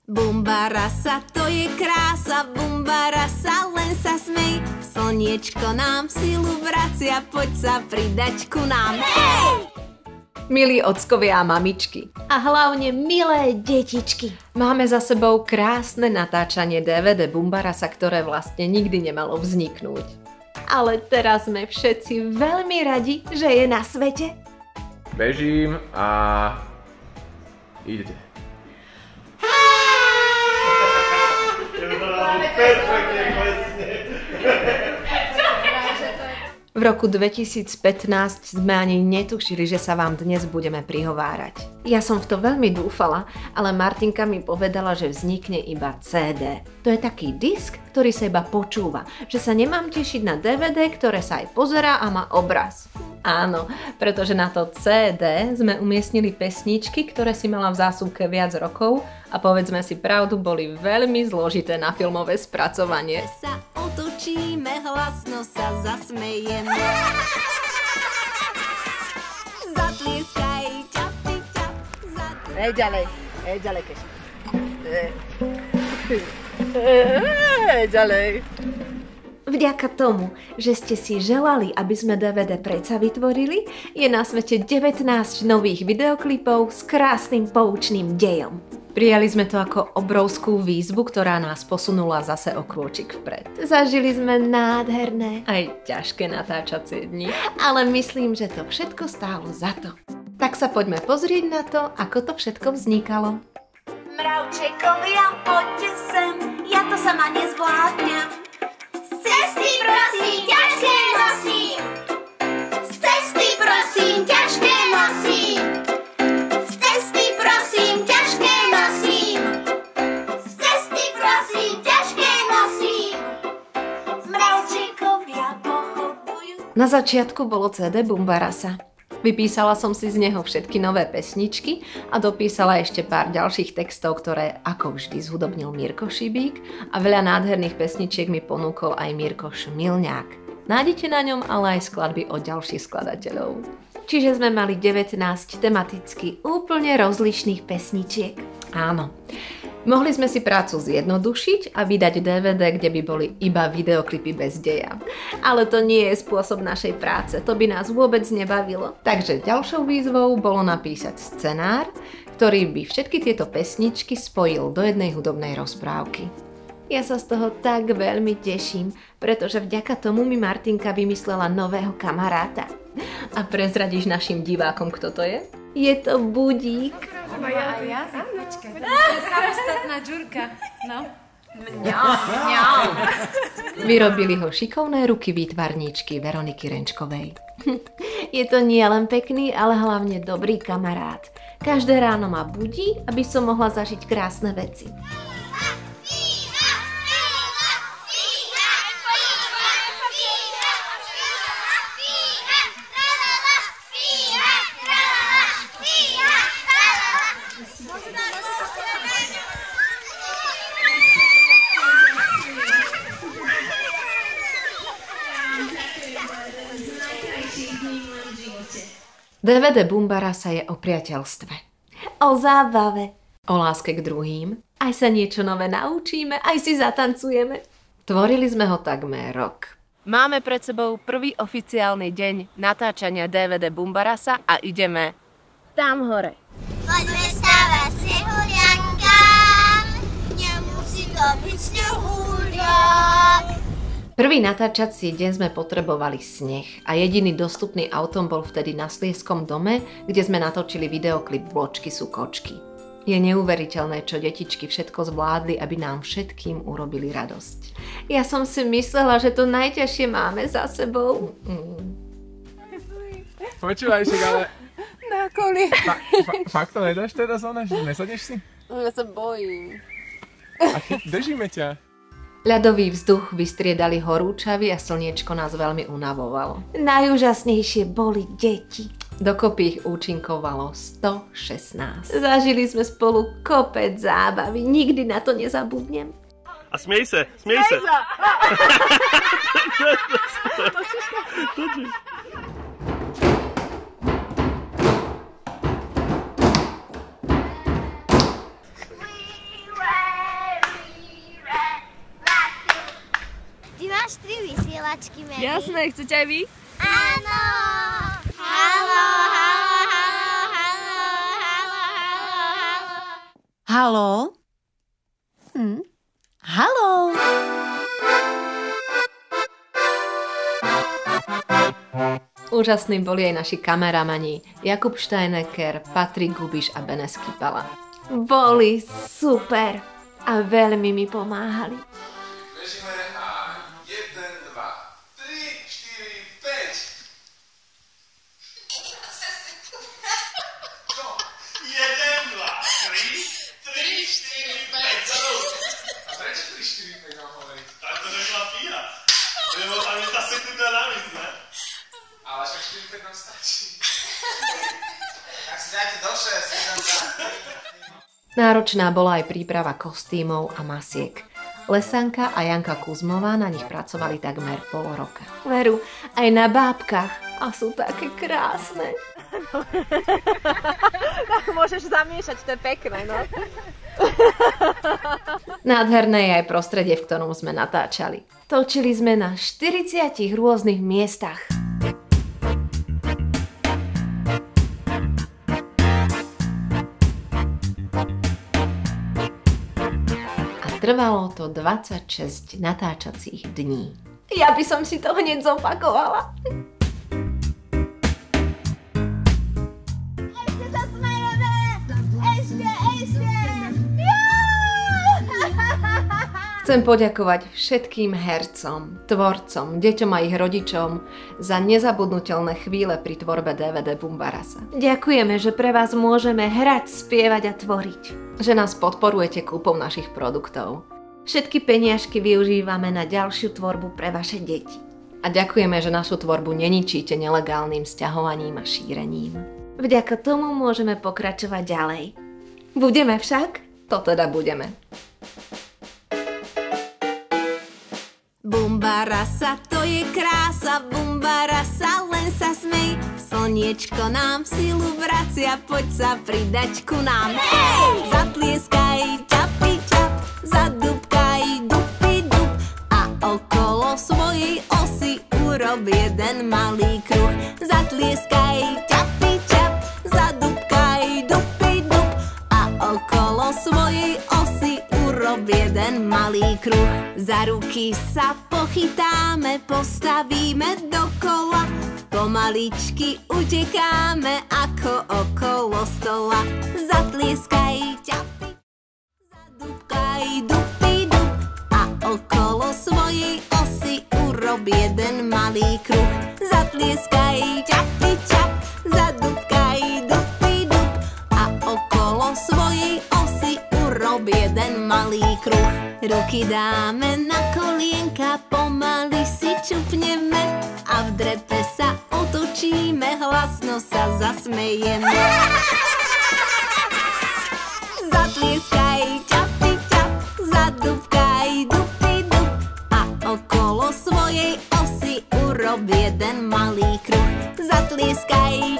Bumbarasa, to je krása, Bumbarasa, len sa smej. Slniečko nám silu vracia, poď sa pridať ku nám. Hej! Milí ockovia a mamičky. A hlavne milé detičky. Máme za sebou krásne natáčanie DVD Bumbarasa, ktoré vlastne nikdy nemalo vzniknúť. Ale teraz sme všetci veľmi radi, že je na svete. Bežím a idete. V roku 2015 sme ani netušili, že sa vám dnes budeme prihovárať. Ja som v to veľmi dúfala, ale Martinka mi povedala, že vznikne iba CD. To je taký disk, ktorý sa iba počúva, že sa nemám tešiť na DVD, ktoré sa aj pozerá a má obraz. Áno, pretože na to CD sme umiestnili pesničky, ktoré si mala v zásuvke viac rokov a povedzme si pravdu, boli veľmi zložité na filmové spracovanie. Sa otočíme, hlasno sa zasmejeme. Zatlieskaj, čapy, čap, ďalej, Keši. Ďalej. Vďaka tomu, že ste si želali, aby sme DVD predsa vytvorili, je na svete 19 nových videoklipov s krásnym poučným dejom. Prijali sme to ako obrovskú výzvu, ktorá nás posunula zase o krôčik vpred. Zažili sme nádherné aj ťažké natáčacie dni, ale myslím, že to všetko stálo za to. Tak sa poďme pozrieť na to, ako to všetko vznikalo. Mravčekovia, poďte sem, ja to sama nezvládnem. Z cesty prosím, ťažké nosím. Z cesty prosím, ťažké nosím. Z cesty prosím, ťažké nosím. Z cesty prosím, ťažké nosím. Mravčekovia pochodujú. Na začiatku bolo CD Bumbarasa. Vypísala som si z neho všetky nové pesničky a dopísala ešte pár ďalších textov, ktoré ako vždy zhudobnil Mirko Šibík a veľa nádherných pesničiek mi ponúkol aj Mirko Šmilňák. Nájdete na ňom ale aj skladby od ďalších skladateľov. Čiže sme mali 19 tematicky úplne rozlišných pesničiek. Áno. Mohli sme si prácu zjednodušiť a vydať DVD, kde by boli iba videoklipy bez deja. Ale to nie je spôsob našej práce, to by nás vôbec nebavilo. Takže ďalšou výzvou bolo napísať scenár, ktorý by všetky tieto pesničky spojil do jednej hudobnej rozprávky. Ja sa z toho tak veľmi teším, pretože vďaka tomu mi Martinka vymyslela nového kamaráta. A prezradíš našim divákom, kto to je? Je to Budík. Ja? Počkaj, to je samostatná Ďurka. No. Mňam. Vyrobili ho šikovné ruky výtvarníčky Veroniky Renčkovej. Je to nie len pekný, ale hlavne dobrý kamarát. Každé ráno ma budí, aby som mohla zažiť krásne veci. DVD Bumbarasa je o priateľstve. O zábave. O láske k druhým. Aj sa niečo nové naučíme, aj si zatancujeme. Tvorili sme ho takmer rok. Máme pred sebou prvý oficiálny deň natáčania DVD Bumbarasa a ideme tam hore. Poďme stavať snehulianka, nemusí to byť snehuliak. Prvý natáčací deň sme potrebovali sneh a jediný dostupný autom bol vtedy na Slieskom dome, kde sme natočili videoklip Vločky sú kočky. Je neuveriteľné, čo detičky všetko zvládli, aby nám všetkým urobili radosť. Ja som si myslela, že to najťažšie máme za sebou. Počúvaj, ale... Na koli. Fakt to nedáš teda, Zona? Že nesadneš si? Ja sa bojím. A držíme ťa. Ľadový vzduch vystriedali horúčavy a slniečko nás veľmi unavovalo. Najúžasnejšie boli deti. Dokopy ich účinkovalo 116. Zažili sme spolu kopec zábavy, nikdy na to nezabudnem. A smiej sa, smiej sa. Miláčky, Mary. Jasné, chcete aj vy? Áno! Haló, haló, haló, haló, haló, haló, haló. Haló? Úžasní boli aj naši kameramani Jakub Steinecker, Patrik Gubiš a Benes Kypala. Boli super a veľmi mi pomáhali. Bežíme a 1, 2, 3, 4, 5. Čo? 1, 2, 3, 4, 5. A prečo 3, 4, 5 mám hovoriť? Tak to řekla Pia. Lebo tam je tá sekunda navíc, ne? Ale však 4, 5 nám stačí. Tak si dajte do 6, 7, 2. Náročná bola aj príprava kostýmov a masiek. Lesanka a Janka Kuzmová na nich pracovali takmer pol roka. Veru, aj na bábkach. A sú také krásne. Tak môžeš zamiešať, to je pekné, no. Nádherné je aj prostredie, v ktorom sme natáčali. Točili sme na 40 rôznych miestach. Trvalo to 26 natáčacích dní. Ja by som si to hneď zopakovala. Ešte sa smejeme! Ešte! Chcem poďakovať všetkým hercom, tvorcom, deťom a ich rodičom za nezabudnutelné chvíle pri tvorbe DVD Bumbarasa. Ďakujeme, že pre vás môžeme hrať, spievať a tvoriť. Že nás podporujete kúpou našich produktov. Všetky peniažky využívame na ďalšiu tvorbu pre vaše deti. A ďakujeme, že našu tvorbu neničíte nelegálnym sťahovaním a šírením. Vďaka tomu môžeme pokračovať ďalej. Budeme však? To teda budeme. Bumbarasa, to je krása, Bumbarasa, len sa smej. Slniečko nám silu vracia, poď sa pridať ku nám. Hej! Zatlieskaj, čapi čap, zadúbkaj, dupi dup a okolo svojej osy urob jeden malý kruh. Zatlieskaj, čapi čap, zadúbkaj, dupi dup a okolo svojej osy urob jeden malý kruh. Za ruky sa pochytáme, postavíme dokola, pomaličky utekáme ako okolo stola. Zatlieskaj, ťapy, zadúbkaj, dupi dup a okolo svojej osy urob jeden malý kruh. Zatlieskaj, ťapy, čap, zadúbkaj, dupi dup a okolo svojej osy urob jeden malý kruh. Ruky dáme na kolienka, pomaly si čupneme a v drepe sa otočíme, hlasno sa zasmejeme. Zatlieskaj, čapi čap, zadúbkaj, dupi dup a okolo svojej osy urob jeden malý kruh. Zatlieskaj,